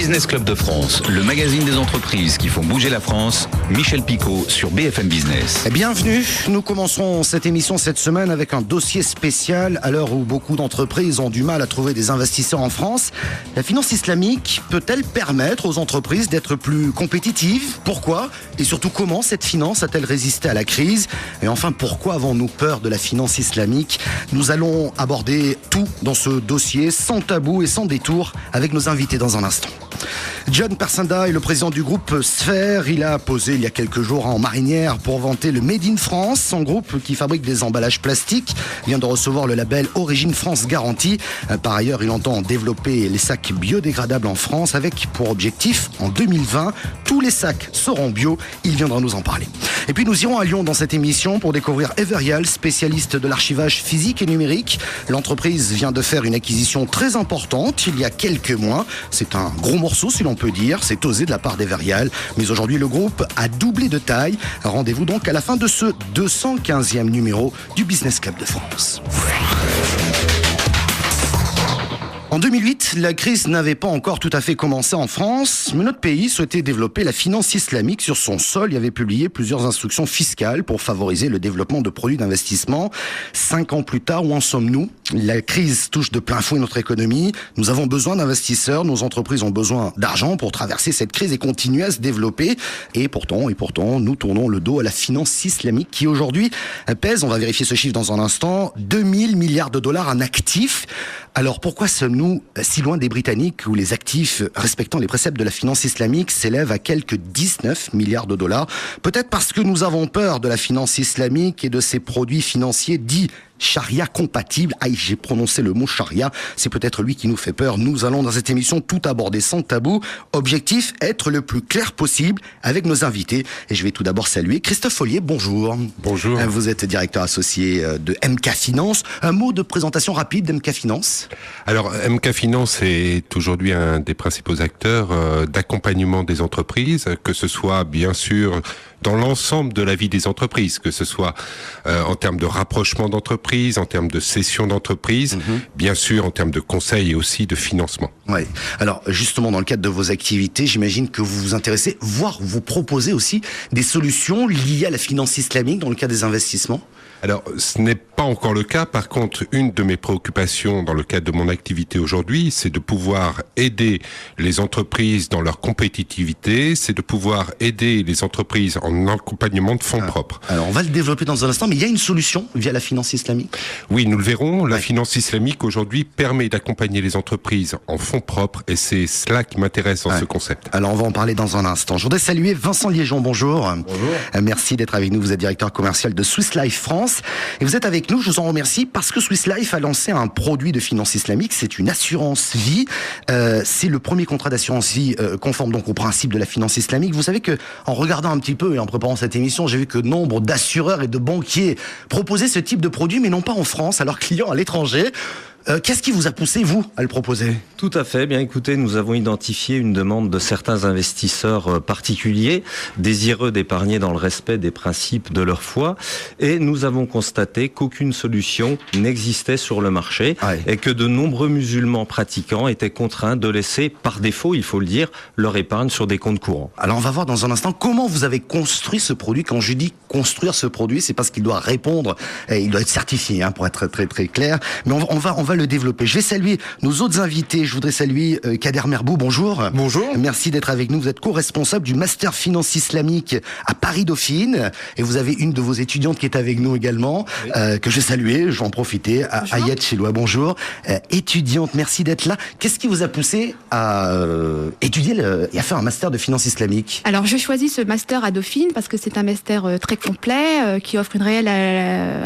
Business Club de France, le magazine des entreprises qui font bouger la France. Michel Picot sur BFM Business. Bienvenue, nous commençons cette émission cette semaine avec un dossier spécial. À l'heure où beaucoup d'entreprises ont du mal à trouver des investisseurs en France, la finance islamique peut-elle permettre aux entreprises d'être plus compétitives? Pourquoi? Et surtout, comment cette finance a-t-elle résisté à la crise? Et enfin, pourquoi avons-nous peur de la finance islamique? Nous allons aborder tout dans ce dossier, sans tabou et sans détour, avec nos invités dans un instant. John Persenda est le président du groupe Sphère. Il a posé il y a quelques jours en marinière pour vanter le Made in France. Son groupe, qui fabrique des emballages plastiques, vient de recevoir le label Origine France Garantie. Par ailleurs, il entend développer les sacs biodégradables en France avec pour objectif, en 2020, tous les sacs seront bio. Il viendra nous en parler. Et puis nous irons à Lyon dans cette émission pour découvrir Everial, spécialiste de l'archivage physique et numérique. L'entreprise vient de faire une acquisition très importante il y a quelques mois. C'est un gros morceau, si l'on peut dire. C'est osé de la part d'Everial. Mais aujourd'hui, le groupe a doublé de taille. Rendez-vous donc à la fin de ce 215e numéro du Business Club de France. En 2008, la crise n'avait pas encore tout à fait commencé en France, mais notre pays souhaitait développer la finance islamique sur son sol. Il avait publié plusieurs instructions fiscales pour favoriser le développement de produits d'investissement. 5 ans plus tard, où en sommes-nous? La crise touche de plein fouet notre économie. Nous avons besoin d'investisseurs, nos entreprises ont besoin d'argent pour traverser cette crise et continuer à se développer. Et pourtant, nous tournons le dos à la finance islamique qui aujourd'hui pèse, on va vérifier ce chiffre dans un instant, 2000 milliards de dollars en actifs. Alors pourquoi sommes-nous si loin des Britanniques où les actifs respectant les préceptes de la finance islamique s'élèvent à quelques 19 milliards de dollars? Peut-être parce que nous avons peur de la finance islamique et de ses produits financiers dits charia compatible. Aïe, j'ai prononcé le mot charia. C'est peut-être lui qui nous fait peur. Nous allons dans cette émission tout aborder sans tabou. Objectif, être le plus clair possible avec nos invités. Et je vais tout d'abord saluer Christophe Follier. Bonjour. Bonjour. Vous êtes directeur associé de MK Finance. Un mot de présentation rapide d'MK Finance. Alors, MK Finance est aujourd'hui un des principaux acteurs d'accompagnement des entreprises, que ce soit bien sûr dans l'ensemble de la vie des entreprises, que ce soit en termes de rapprochement d'entreprises, en termes de cession d'entreprises, bien sûr en termes de conseil et aussi de financement. Oui. Alors justement, dans le cadre de vos activités, j'imagine que vous vous intéressez, voire vous proposez aussi des solutions liées à la finance islamique dans le cadre des investissements. Alors, ce n'est pas encore le cas. Par contre, une de mes préoccupations dans le cadre de mon activité aujourd'hui, c'est de pouvoir aider les entreprises dans leur compétitivité, c'est de pouvoir aider les entreprises en accompagnement de fonds propres. Alors, on va le développer dans un instant, mais il y a une solution via la finance islamique? Oui, nous le verrons. La finance islamique, aujourd'hui, permet d'accompagner les entreprises en fonds propres et c'est cela qui m'intéresse dans ce concept. Alors, on va en parler dans un instant. Je voudrais saluer Vincent Liégeon. Bonjour. Bonjour. Merci d'être avec nous. Vous êtes directeur commercial de Swiss Life France. Et vous êtes avec nous, je vous en remercie, parce que Swiss Life a lancé un produit de finance islamique, c'est une assurance vie. C'est le premier contrat d'assurance vie conforme donc au principe de la finance islamique. Vous savez que, en regardant un petit peu et en préparant cette émission, j'ai vu que nombre d'assureurs et de banquiers proposaient ce type de produit, mais non pas en France, à leurs clients à l'étranger. Qu'est-ce qui vous a poussé, vous, à le proposer? Tout à fait. Bien écoutez, nous avons identifié une demande de certains investisseurs particuliers, désireux d'épargner dans le respect des principes de leur foi, et nous avons constaté qu'aucune solution n'existait sur le marché, et que de nombreux musulmans pratiquants étaient contraints de laisser, par défaut, il faut le dire, leur épargne sur des comptes courants. Alors on va voir dans un instant comment vous avez construit ce produit. Quand je dis construire ce produit, c'est parce qu'il doit répondre, et il doit être certifié, pour être très très clair. Mais on va le développer. Je vais saluer nos autres invités. Je voudrais saluer Kader Merbou. Bonjour. Bonjour. Merci d'être avec nous. Vous êtes co-responsable du Master Finance Islamique à Paris-Dauphine. Et vous avez une de vos étudiantes qui est avec nous également, que je vais saluer. Je vais en profiter. Ayat Chiloua. Bonjour. Étudiante, merci d'être là. Qu'est-ce qui vous a poussé à étudier et à faire un Master de Finance Islamique? Alors, je choisis ce Master à Dauphine parce que c'est un master très complet qui offre une réelle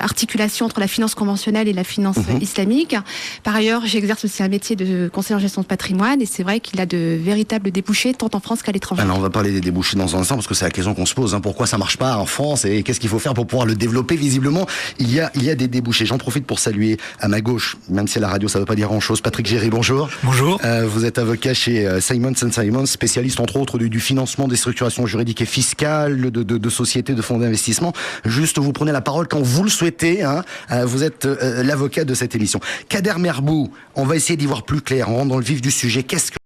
articulation entre la finance conventionnelle et la finance islamique. Par ailleurs, j'exerce aussi un métier de conseiller en gestion de patrimoine et c'est vrai qu'il a de véritables débouchés tant en France qu'à l'étranger. Alors on va parler des débouchés dans un instant parce que c'est la question qu'on se pose. Pourquoi ça marche pas en France et qu'est-ce qu'il faut faire pour pouvoir le développer? Visiblement, il y a des débouchés. J'en profite pour saluer à ma gauche, même si à la radio ça ne veut pas dire grand-chose, Patrick Géry, bonjour. Bonjour. Vous êtes avocat chez Simons & Simons, spécialiste entre autres du financement des structurations juridiques et fiscales, de sociétés, de fonds d'investissement. Juste, vous prenez la parole quand vous le souhaitez. Vous êtes l'avocat de cette émission. Kader Merbou, on va essayer d'y voir plus clair. On rentre dans le vif du sujet. Qu'est-ce que